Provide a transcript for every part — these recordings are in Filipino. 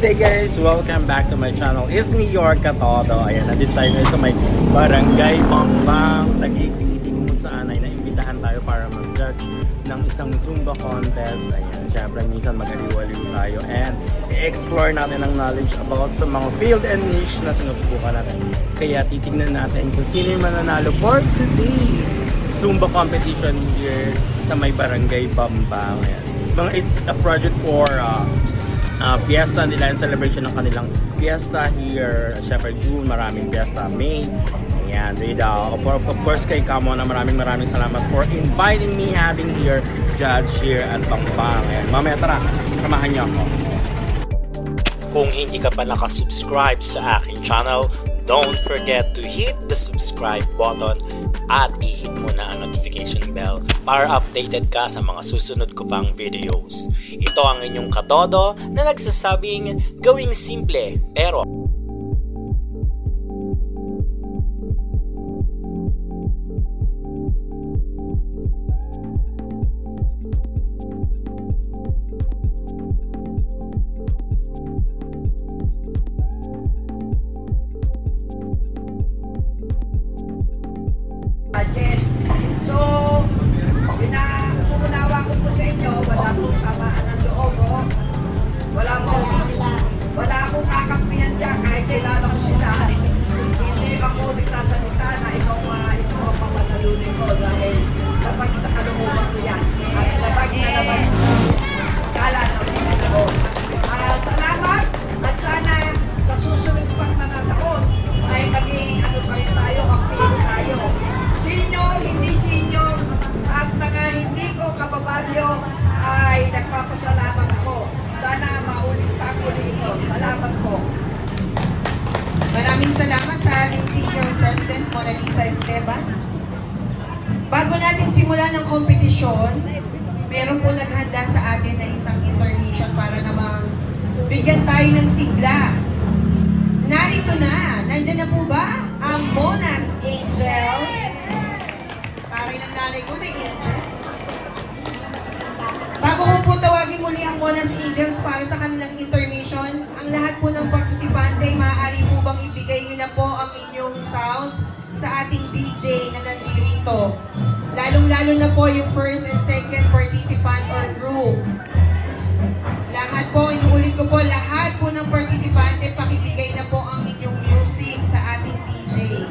day guys! Welcome back to my channel. It's me, your Katodo. Ayan, nandito tayo ngayon sa may Barangay Bambang, Taguig City, kung saan ay naimbitahan tayo para mag-judge ng isang Zumba contest. Ayan, syempre minsan mag-aliw-aliw tayo and i-explore natin ang knowledge about sa mga field and niche na sinusubukan natin. Kaya titignan natin kung sino yung mananalo for today's Zumba competition here sa may Barangay Bambang. Ayan. It's a project for fiesta nila and celebration ng kanilang fiesta here. Siyempre June, maraming fiesta. May, ayan, of course kay Kamo na maraming salamat for inviting me, having here judge here at Bambang. Ayan, mamaya tara, samahan niyo ako. Kung hindi ka pa nakasubscribe sa aking channel, don't forget to hit the subscribe button at i-hit mo na ang notification bell para updated ka sa mga susunod ko pang videos. Ito ang inyong Katodo na nagsasabing gawing simple pero Yes. So, uunawa ko po sa inyo, wala pong samaan ng loob, wala akong kakampihan dyan, kahit kilala ko sila. Hindi ako nagsasalita na ito ang pamatalunin ko dahil labag sa kalooban ko yan. At labag sa kala ng Panginoon ko. Salamat at sana sa susunod pang mga taon ay maging pa rin tayo, aktibo tayo. Senior, hindi senior, at mga hindi ko kababalyo ay nagpapasalamat ako. Sana maulit pa ko dito. Salamat po. Maraming salamat sa ating Senior President, Mona Lisa Esteban. Bago natin simulan ng kompetisyon, meron po naghanda sa atin na isang intermission para namang bigyan tayo ng sigla. Narito na, nandyan na po ba ang Mona's Angels? Taray ng nanay ko, may angels. Bago ko po tawagin muli ang Mona's Angels para sa kanilang intermission, ang lahat po ng partisipante, maaari po bang ibigay nyo na po ang inyong sounds sa ating DJ na nandirito. Lalong-lalo na po yung first and second participant on group. Lahat po, inuulit ko po, lahat po ng partisipante, pakibigay na po ang inyong music sa ating DJ.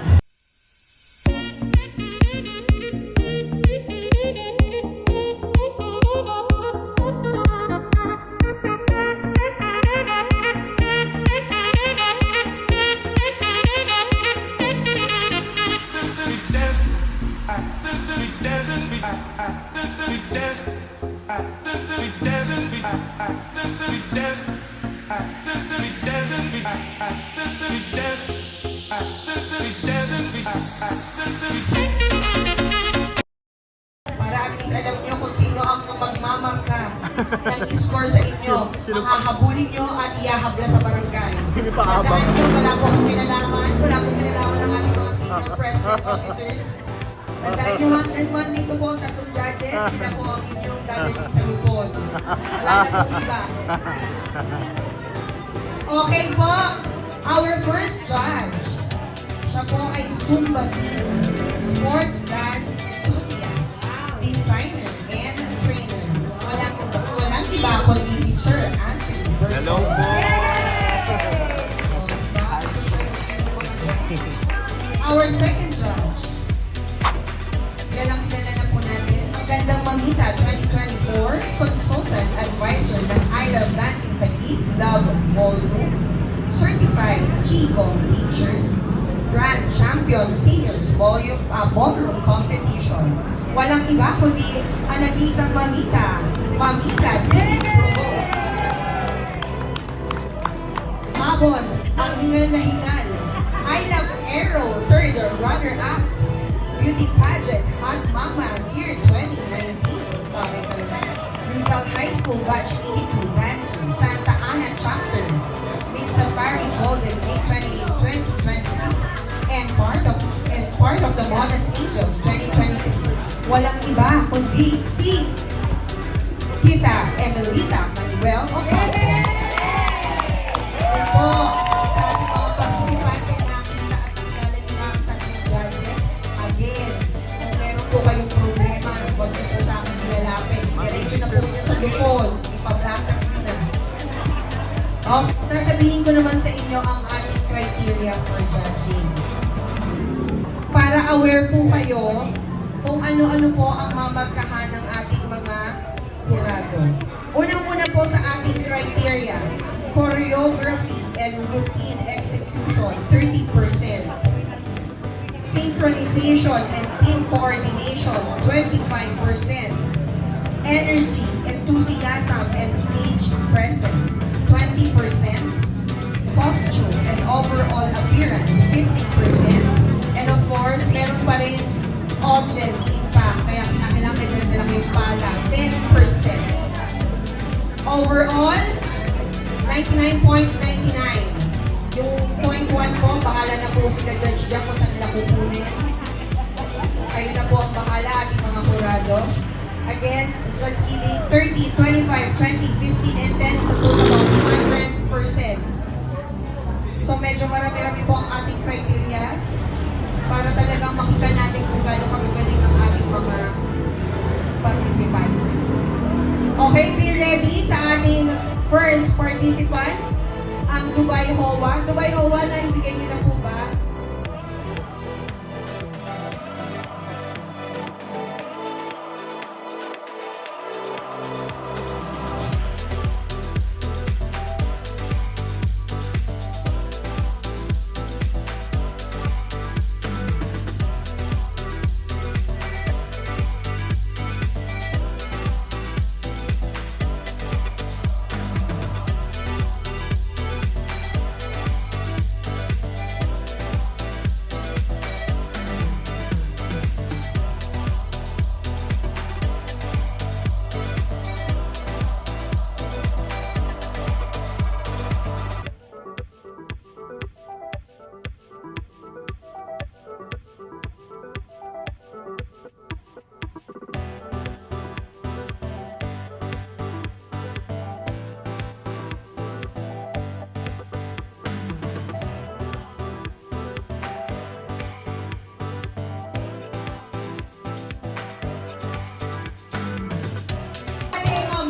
Para at least alam niyo kung sino ang magmamangka ng score sa inyo. Makakahabulin niyo at iyahabla sa barangay. Tandaan niyo, wala po akong kinalaman ng ating mga senior president officers. Tandaan niyo, man dito po ang tatlong judges, sila po ang inyong dadalhin sa lupon. Wala na po iba. Okay po, our first judge. Siya po ay Zumba sports dance enthusiast, designer, and trainer. Walang iba kundi si Sir Anthony Berto. Hello po! Our second judge. Kilalang na po natin. Ang gandang mamita 2024 consultant advisor ng I Love Dancing Taguig Love Ballroom. Certified Qigong teacher. Grand Champion Seniors Ballroom Competition. Walang iba kundi ang nag-iisang mamita Dito. Mabon, ang hingal na hingal. I Love Aero, third runner-up. Beauty Pageant Hot Mama Year 2019. Rizal High School Batch 82 Dancer, Santa Ana Chapter. Miss Safari Golden Day 2026. And part of the Mona's Angels 2023. Walang iba kundi si Tita Emelita Manuel Ocampo. Yan po, sa ating mga participante nakita at nagdala yung mga tatlong judges. Again, kung meron po kayong problema, huwag niyo po sa akin nilalapit. Diretso na po niyo sa lupon. Ipablakat niyo na. Sasabihin ko naman sa inyo ang ating criteria for judging. Para aware po kayo kung ano-ano po ang mamarkahan ng ating mga jurado. Unang-una po sa ating criteria, choreography and routine execution, 30%. Synchronization and team coordination, 25%. Energy, enthusiasm, and stage presence, 20%. Costume and overall appearance, 50%. And of course, meron pa rin audience impact, kaya kinakailangan kayo nila kayong pala, 10%. Overall, 99.99. Yung 0.1 po, bahala na po sila judge dyan kung saan nila kukunin. Kayo na po ang bahala, ating mga kurado. Again, just giving 30, 25, 20, 15, and 10 is a total of 100%. So medyo marami-rami po ang ating criteria para talagang makita natin kung gaano magagaling ang ating mga participant. Okay, be ready sa ating first participants, ang Dubai Hoa. Dubai Hoa, naibigay niyo na po ba?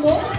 Most